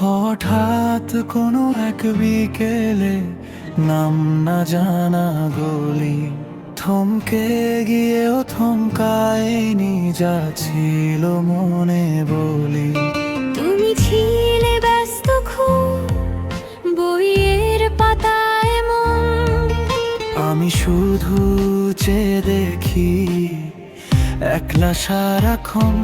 হঠাৎ কোনো এক বিকেলে নাম না জানা গলি থমকে গিয়েও থমকায়নি যা ছিল মনে বলি। তুমি ছিলে ব্যস্ত খুব বইয়ের পাতায় মন, আমি শুধু চেয়ে দেখি একলা সারাক্ষণ।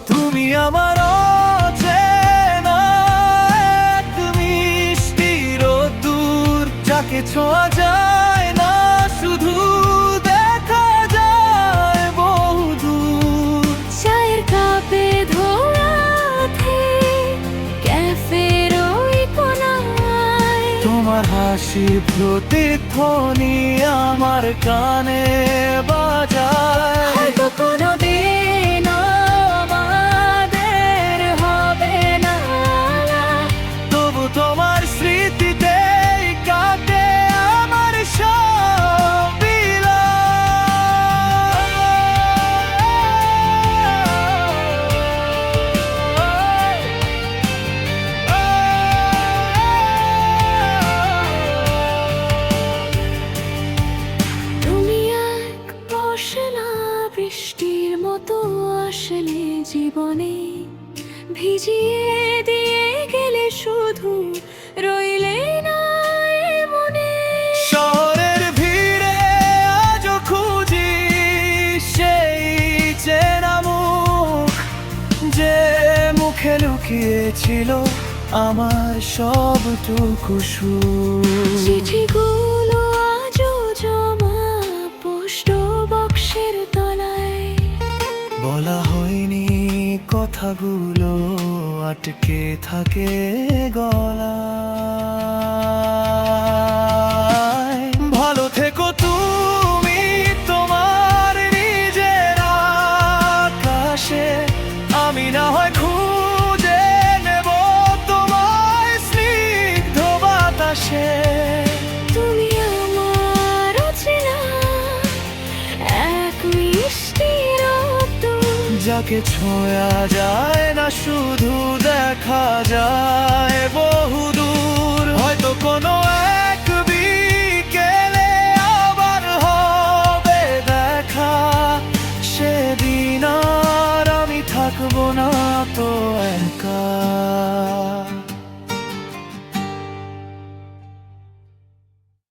তুমি আমার অচেনা এক মিষ্টি রোদ্দুর, যাকে ছোঁয়া যায় না শুধু দেখা যায় বহুদূর। চায়ের কাপে ধোয়াতে ক্যাফের ওই কোণায় তোমার হাসির প্রতিধ্বনি আমার কানে বাজায়। হয়তো কোনোদিন আমাদের হবে না, তবু তোমার স্মৃতিতেই কাটে আমার সব তুমি এক পশলা বৃষ্টির মতো আসলে জীবনে, ভিজিয়ে দিয়ে গেলে শুধু রইলে না এ মনে। শহরের ভিড়ে আজও খুঁজি সেই চেনা মুখ, যে মুখে লুকিয়েছিল আমার সবটুকু সুখ। চিঠিগুলো আজও জমা পোস্ট বক্সের তলায়, বলা হয়নি কথাগুলো আটকে থাকে গলায়। ভালো থেকো তুমি তোমার নিজের আকাশে, আমি না হয় খুঁজে নেব তোমায় স্নিগ্ধ বাতাসে। তুমি আমার অচেনা এক মিষ্টি রোদ্দুর, যাকে ছোঁয়া যায় না শুধু দেখা যায় বহুদূর। হয়তো কোনো এক